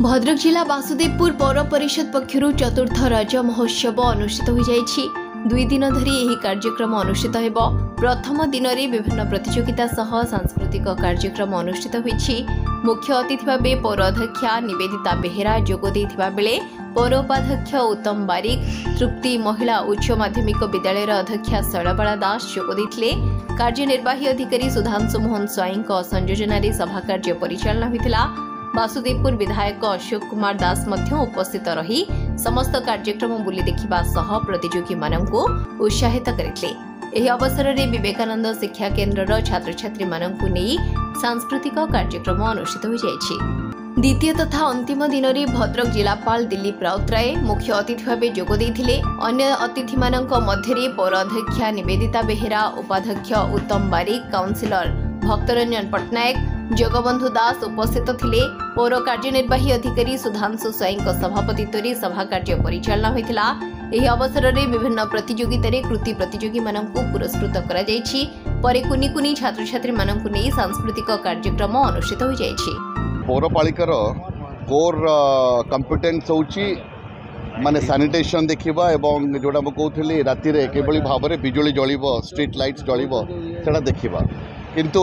भद्रक जिला वासुदेवपुर पौर परिषद पक्षर चतुर्थ रज महोत्सव अनुष्ठित हो जाइछि। 2 दिन धरी यह कार्यक्रम अनुष्ठित हेबो। प्रथम दिन में विभिन्न प्रतियोगिता सह सांस्कृतिक कार्यक्रम अनुष्ठित होइछि। मुख्य अतिथि भावे पौर अध्यक्षा निवेदिता बेहेरा जोग देथिबा बेले पौर उपाध्यक्ष उत्तम बारिक, तृप्ति महिला उच्च माध्यमिक विद्यालय अध्यक्षा शैलबाला दास जोग देथिले। कार्यनिर्वाही अधिकारी सुधांशु मोहन स्वाईं संयोजन सभा कार्य परिचालना होइतिला। वासुदेवपुर विधायक अशोक कुमार दास मध्य उपस्थित रही समस्त कार्यक्रम बुली देखिबा सह प्रतियोगी माननकु उत्साहित करथिले। एही अवसर में विवेकानंद शिक्षा केन्द्र छात्र छात्री माननकु नेई सांस्कृतिक कार्यक्रम अनुष्ठित हो जाइछि। द्वितीय तथा अंतिम दिन में भद्रक जिलापाल दिलीप राउतराय मुख्य अतिथि भाव जोग देथिले। अन्य अतिथि माननक मध्यरे पौर अध्यक्षा निवेदिता बेहेरा, उपाध्यक्ष उत्तम बारिक, काउंसिलर भक्तरंजन पट्टनायक, जगबंधु दास उपस्थित थिले। पौर कार्यनिर्वाही अधिकारी सुधांशु स्वाईं सभापतित्व सभा कार्य परिचालना होइतिला। एही अवसर में विभिन्न प्रतियोगिता कृति प्रतियोगी माननकु पुरस्कृत करा जाइछि। परे कुनी कुनी छात्र छात्री माननकु नै सांस्कृतिक कार्यक्रम अनुष्ठित हो जाइछि। पौरपालिकार कोर कंपिटेंस होउछि माने सैनिटेशन देखिबा एवं जोड़ा मु कहउथली राति रे केबली भाव में बिजुली जळिबो, स्ट्रीट लाइट्स जळिबो सेटा देखिबा। किंतु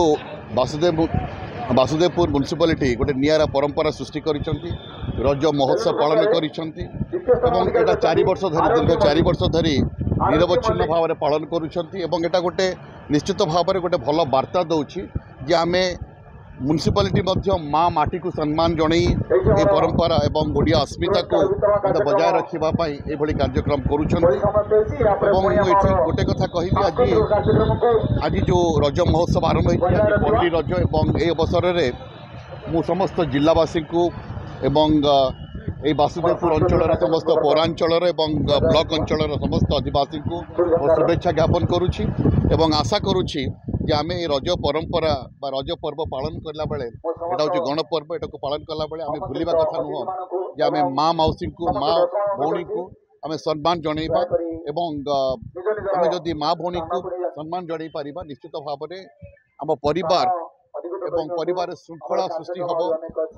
वासुदेवपुर म्युनिसिपालिटी गोटे नियारा परंपरा सृष्टि करिसंती, रज महोत्सव पालन करिसंती एवं एटा 4 वर्ष धरी दीर्घ 4 वर्ष धरी निरवच्छिन्न भाव में पालन करुछंती एवं एटा गोटे निश्चित भाव में गोटे भल वार्ता दउछि जे आमे म्युनिसिपालिटी मध्य माँ माटी को सम्मान जणई ए परंपरा एवं ओडिया अस्मिता को बजाय रखिबा पई ए भली कार्यक्रम करुछंती। एवं एठी गोटे कथा कहबी आज जो रज महोत्सव आरंभ होइछि, आज पल्ली रज एवं ए अवसर रे मु समस्त जिलावासी को एवं ए वासुदेवपुर अंचल समस्त पौरांचल एवं ब्लॉक अंचल समस्त अधिवासी को शुभेच्छा ज्ञापन करुछि एवं आशा करुछि जे आमे रज परंपरा बा रज पर्व पालन करला बेले एटा होछि गणपर्व, एटा को पालन करला बेले आमे भूलिबा कथा नुह जे आमे माँ मौसी को माँ भौणी को आमे सम्मान जणैबा एवं आमे जदि माँ भौणी को सम्मान जणै पारिबा निश्चित भाव में आम परिवार एवं परिवार श्रृंखला सृष्टि हम,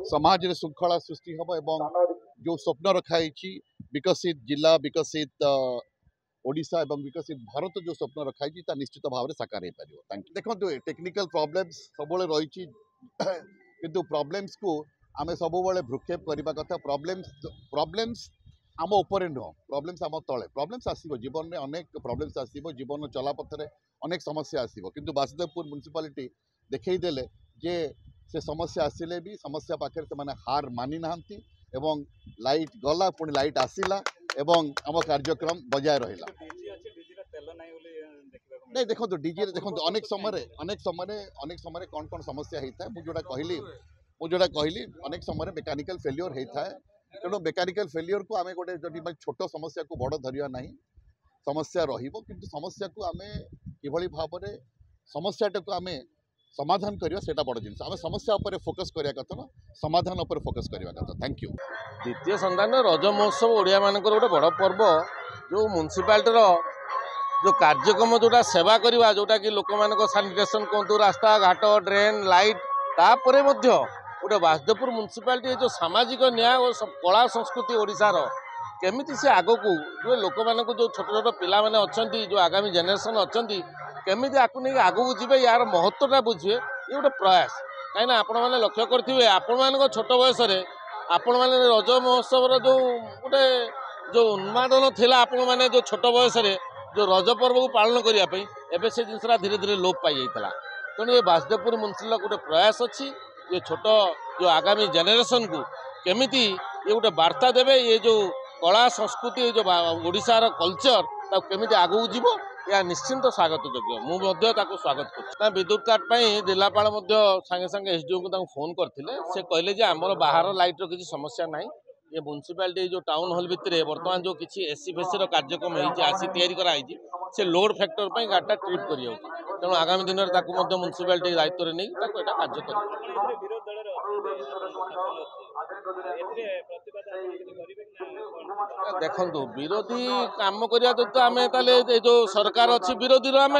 समाज रे श्रृंखला सृष्टि हम एवं जो स्वप्न रखाई विकसित जिला, विकसित ओडिशा एवं विकसित भारत जो स्वप्न रखाई निश्चित भाव में साकार हो पार। देखो टेक्निकल प्रॉब्लम्स सब रही किंतु प्रॉब्लम्स को आम सब भ्रूक्षेप करने कथा। प्रॉब्लम्स आम उपर नुह, प्रॉब्लम्स आम तले। प्रॉब्लम्स आसो जीवन में, अनेक प्रॉब्लम्स आसो जीवन चलापथरे अनेक समस्या आसो किंतु वासुदेवपुर म्युनिसिपालिटी देखईदेले जे से समस्या आसिले भी समस्या पाखे से माने हार मानि नाहंती एवं लाइट गला पुणी लाइट आसिला एवं आम कार्यक्रम बजाय रहिला। नहीं देखो डीजे देखो अनेक समय कौन कौन समस्या होता है मुझे कहली अनेक समय मेकानिकल फेल्योर होता है। तेणु मेकानिकल फेल्योर को आम गोटे जब छोट समस्या को बड़ धरिया ना, समस्या रहिबो किंतु समस्या को आम किभली भाव में समस्याटा को आम समाधान करवा सेटा बड़ जिनस। आम समस्या उपर फोकस करिया कथा ना, समाधान उपर फोकस करिया कथा। Thank you. द्वितीय संधान रज महोत्सव ओडिया मानकर गोटे बड़ पर्व जो म्युनिसिपालिटी जो कार्यक्रम जोटा सेवा करवा जोटा कि लोक मान सानिटेशन कहतु, रास्ता घाट, ड्रेन, लाइट तापर गोटे वासुदेवपुर म्युनिसिपालिटी जो सामाजिक न्याय और कला संस्कृति ओडिशार केमिति से आगो को जो लोक मान जो छोट छोट पिला माने अछंती, जो आगामी जेनेरेशन अछंती केमिति आकु नहीं आगू जीवे यार महत्वटा बुझे ये गोटे प्रयास। कहीं आपण मैंने लक्ष्य करेंगे आपण मान छोट बयस आपण मैंने रज महोत्सव जो गोटे जो उन्मादन थिला आपण मैंने जो छोट बयस जो रज पर्व को पालन करने एवं से जिनसा धीरे धीरे लोप पाई जाता। तेणु ये वासुदेवपुर म्युनिसिपालिटी गोटे प्रयास अच्छी ये छोट जो आगामी जेनेरेशन को केमिति ये गोटे वार्ता देवे, ये जो कला संस्कृति जो ओडिशार कल्चर ताको केमिति आगू जीव या निश्चिंत स्वागत योग्य। मुझे स्वागत कर विद्युत काट जिलापाल सांगे सांगे एसडीओ को फोन करते से कहले जे आमर बाहर लाइट किसी समस्या ना, ये म्युनिसिपालिटी जो टाउन हॉल भितर बर्तमान जो किसी एसी फेसी कार्यक्रम आसी तैयारी कराई से लोड फैक्टर पर गाड़ीटा ट्रिप कर तेणु आगामी दिन में म्युनिसिपालिटी दायित्व नहीं कार्य कर। देखो विरोधी काम करिया तो आम जो सरकार अच्छी विरोधी आम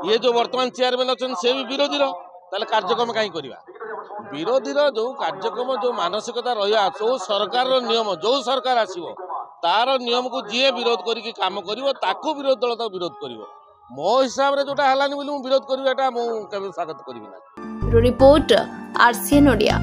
ये जो वर्तमान चेयरमैन अच्छा से भी विरोधी कार्यक्रम कहीं करवा विरोधीर जो कार्यक्रम जो मानसिकता रहा जो सरकार नियम जो सरकार आसो तार नियम को जी विरोध करके काम कर विरोध दल तो विरोध कर मो हिसाब से जोटा है विरोध करी स्वागत करी। Report RCN Odia.